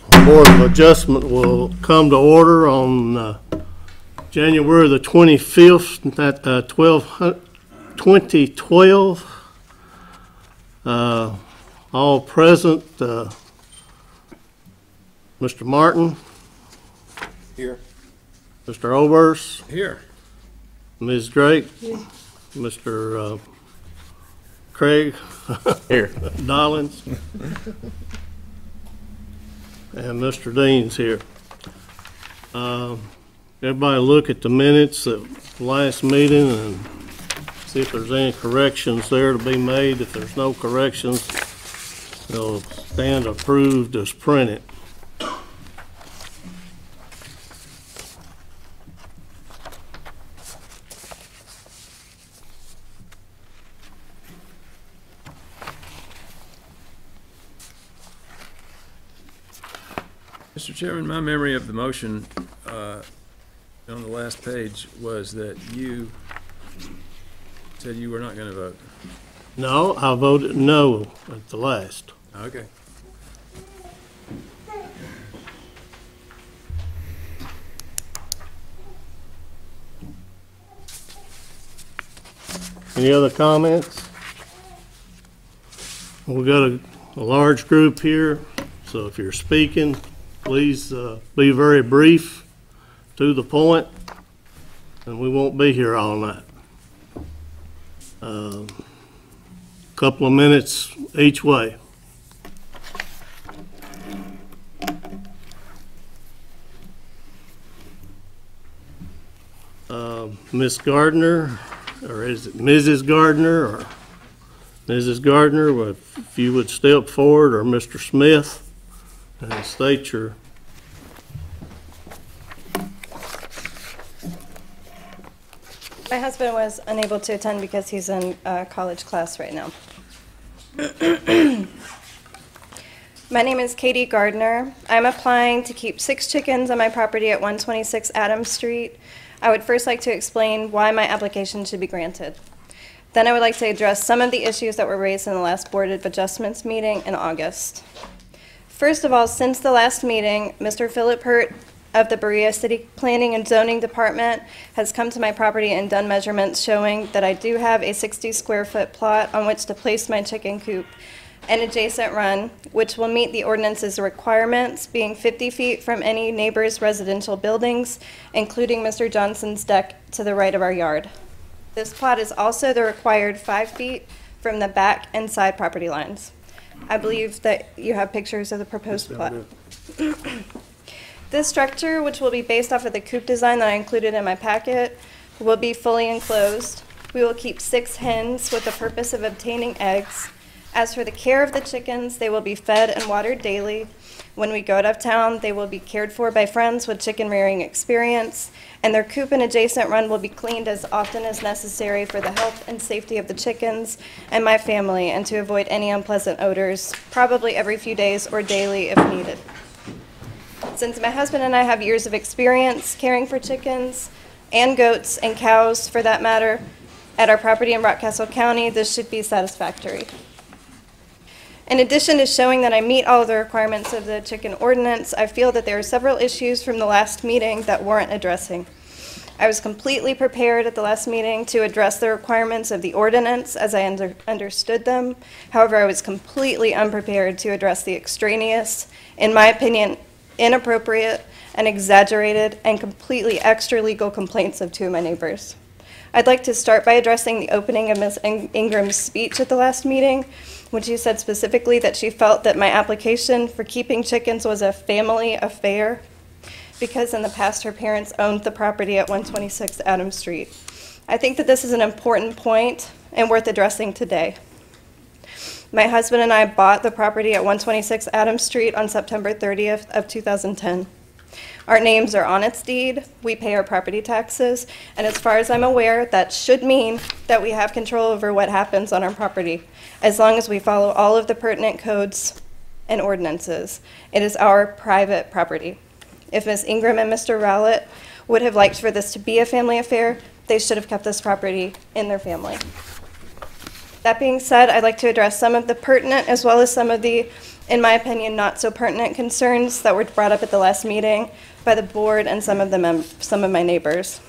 Board of Adjustment will come to order on January the 25th at 2012. All present. Mr. Martin. Here. Mr. Oberst. Here. Ms. Drake. Here. Mr. Craig. Here. Dollins. And Mr. Dean's here. Everybody look at the minutes of the last meeting and see if there's any corrections there to be made. If there's no corrections, they'll stand approved as printed. Mr. Chairman, my memory of the motion on the last page was that you said you were not going to vote. No, I voted no at the last. Okay. Any other comments? We've got a large group here, so if you're speaking, please be very brief, to the point, and we won't be here all night. Couple of minutes each way. Miss Gardner, or is it Mrs. Gardner, or Mrs. Gardner, if you would step forward, or Mr. Smith, and state your. My husband was unable to attend because he's in college class right now. My name is Katie Gardner. I'm applying to keep 6 chickens on my property at 126 Adams Street. I would first like to explain why my application should be granted. Then I would like to address some of the issues that were raised in the last Board of Adjustments meeting in August. First of all, since the last meeting, Mr. Philip Hurt of the Berea City Planning and Zoning Department has come to my property and done measurements showing that I do have a 60 square foot plot on which to place my chicken coop and adjacent run, which will meet the ordinance's requirements, being 50 feet from any neighbor's residential buildings, including Mr. Johnson's deck to the right of our yard. This plot is also the required 5 feet from the back and side property lines. I believe that you have pictures of the proposed plot. This structure, which will be based off of the coop design that I included in my packet, will be fully enclosed. We will keep 6 hens with the purpose of obtaining eggs. As for the care of the chickens, they will be fed and watered daily. When we go out of town, they will be cared for by friends with chicken rearing experience, and their coop and adjacent run will be cleaned as often as necessary for the health and safety of the chickens and my family, and to avoid any unpleasant odors, probably every few days or daily if needed. Since my husband and I have years of experience caring for chickens and goats and cows, for that matter, at our property in Rockcastle County, this should be satisfactory. In addition to showing that I meet all of the requirements of the chicken ordinance, I feel that there are several issues from the last meeting that warrant addressing. I was completely prepared at the last meeting to address the requirements of the ordinance as I understood them. However, I was completely unprepared to address the extraneous, in my opinion, inappropriate and exaggerated and completely extra legal complaints of 2 of my neighbors. I'd like to start by addressing the opening of Ms. Ingram's speech at the last meeting, when she said specifically that she felt that my application for keeping chickens was a family affair because in the past her parents owned the property at 126 Adams Street. I think that this is an important point and worth addressing today. My husband and I bought the property at 126 Adams Street on September 30th of 2010. Our names are on its deed, we pay our property taxes, and as far as I'm aware, that should mean that we have control over what happens on our property, as long as we follow all of the pertinent codes and ordinances. It is our private property. If Ms. Ingram and Mr. Rowlett would have liked for this to be a family affair, they should have kept this property in their family. That being said, I'd like to address some of the pertinent as well as some of the in my opinion, not so pertinent concerns that were brought up at the last meeting by the board and some of my neighbors.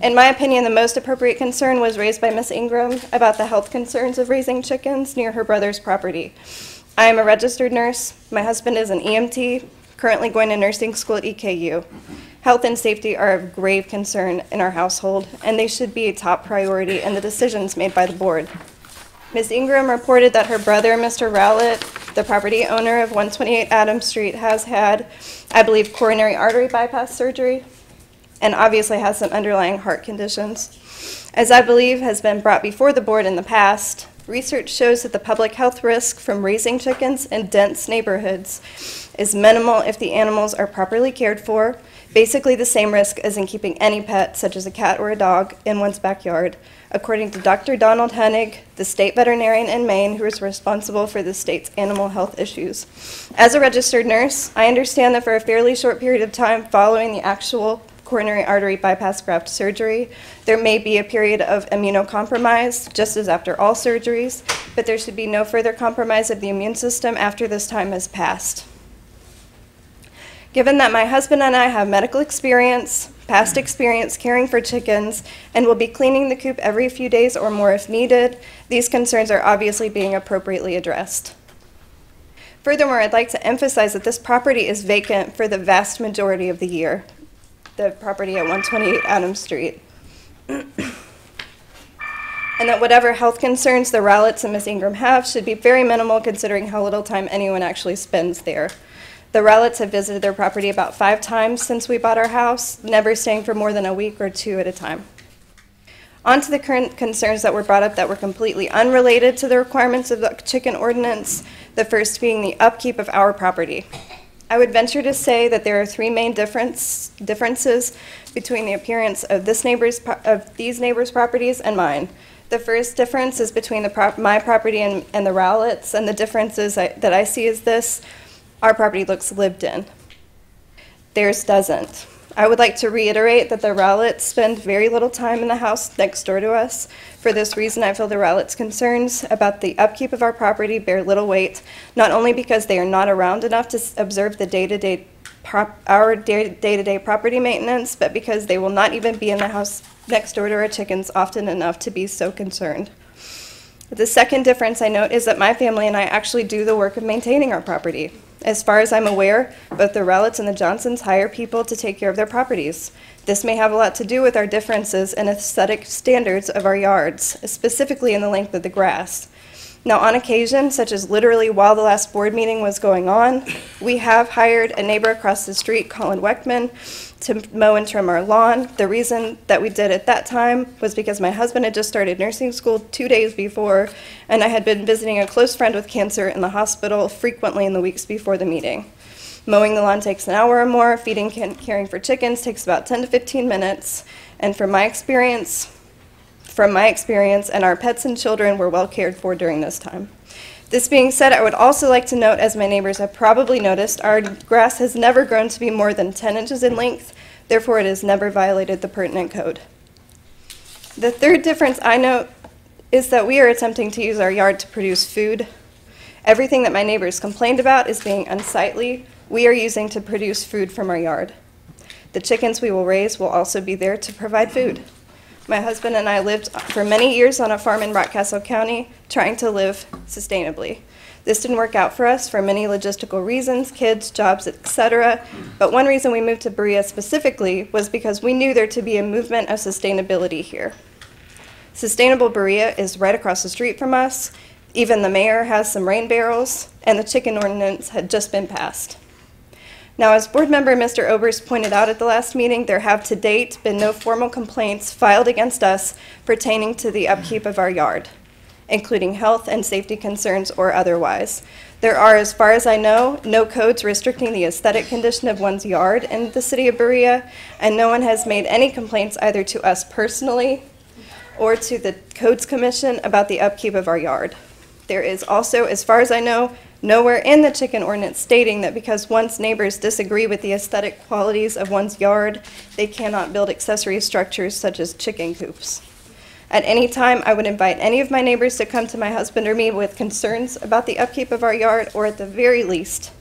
In my opinion, the most appropriate concern was raised by Ms. Ingram about the health concerns of raising chickens near her brother's property. I am a registered nurse. My husband is an EMT, currently going to nursing school at EKU. Health and safety are of grave concern in our household, and they should be a top priority in the decisions made by the board. Ms. Ingram reported that her brother, Mr. Rowlett, the property owner of 128 Adams Street, has had, I believe, coronary artery bypass surgery, and obviously has some underlying heart conditions. As I believe has been brought before the board in the past, research shows that the public health risk from raising chickens in dense neighborhoods is minimal if the animals are properly cared for, basically the same risk as in keeping any pet, such as a cat or a dog, in one's backyard, according to Dr. Donald Hennig, the state veterinarian in Maine, who is responsible for the state's animal health issues. As a registered nurse, I understand that for a fairly short period of time following the actual coronary artery bypass graft surgery, there may be a period of immunocompromise, just as after all surgeries, but there should be no further compromise of the immune system after this time has passed. Given that my husband and I have medical experience, past experience caring for chickens, and will be cleaning the coop every few days or more if needed, these concerns are obviously being appropriately addressed. Furthermore, I'd like to emphasize that this property is vacant for the vast majority of the year, the property at 128 Adams Street. And that whatever health concerns the Rowletts and Ms. Ingram have should be very minimal considering how little time anyone actually spends there. The Rowletts have visited their property about 5 times since we bought our house, never staying for more than a week or 2 at a time. On to the current concerns that were brought up that were completely unrelated to the requirements of the chicken ordinance, the first being the upkeep of our property. I would venture to say that there are 3 main differences between the appearance of these neighbors' properties and mine. The first difference is between my property and the Rowletts, and the difference that I see is this: our property looks lived in. Theirs doesn't. I would like to reiterate that the Rowletts spend very little time in the house next door to us. For this reason, I feel the Rowletts' concerns about the upkeep of our property bear little weight, not only because they are not around enough to observe the day-to-day property maintenance, but because they will not even be in the house next door to our chickens often enough to be so concerned. The second difference I note is that my family and I actually do the work of maintaining our property. As far as I'm aware, both the Rowletts and the Johnsons hire people to take care of their properties. This may have a lot to do with our differences in aesthetic standards of our yards, specifically in the length of the grass. Now, on occasion, such as literally while the last board meeting was going on, we have hired a neighbor across the street, Colin Weckman, to mow and trim our lawn. The reason that we did at that time was because my husband had just started nursing school 2 days before, and I had been visiting a close friend with cancer in the hospital frequently in the weeks before the meeting. Mowing the lawn takes an hour or more. Feeding and caring for chickens takes about 10 to 15 minutes. And from my experience, and our pets and children were well cared for during this time. This being said, I would also like to note, as my neighbors have probably noticed, our grass has never grown to be more than 10 inches in length, therefore it has never violated the pertinent code. The third difference I note is that we are attempting to use our yard to produce food. Everything that my neighbors complained about is being unsightly. We are using to produce food from our yard. The chickens we will raise will also be there to provide food. My husband and I lived for many years on a farm in Rockcastle County, trying to live sustainably. This didn't work out for us for many logistical reasons, kids, jobs, etc. But one reason we moved to Berea specifically was because we knew there to be a movement of sustainability here. Sustainable Berea is right across the street from us. Even the mayor has some rain barrels, and the chicken ordinance had just been passed. Now, as board member Mr. Oberst pointed out at the last meeting, there have to date been no formal complaints filed against us pertaining to the upkeep of our yard, including health and safety concerns or otherwise. There are, as far as I know, no codes restricting the aesthetic condition of one's yard in the city of Berea, and no one has made any complaints either to us personally or to the Codes Commission about the upkeep of our yard. There is also, as far as I know, nowhere in the chicken ordinance stating that because one's neighbors disagree with the aesthetic qualities of one's yard, they cannot build accessory structures such as chicken coops. At any time, I would invite any of my neighbors to come to my husband or me with concerns about the upkeep of our yard, or at the very least,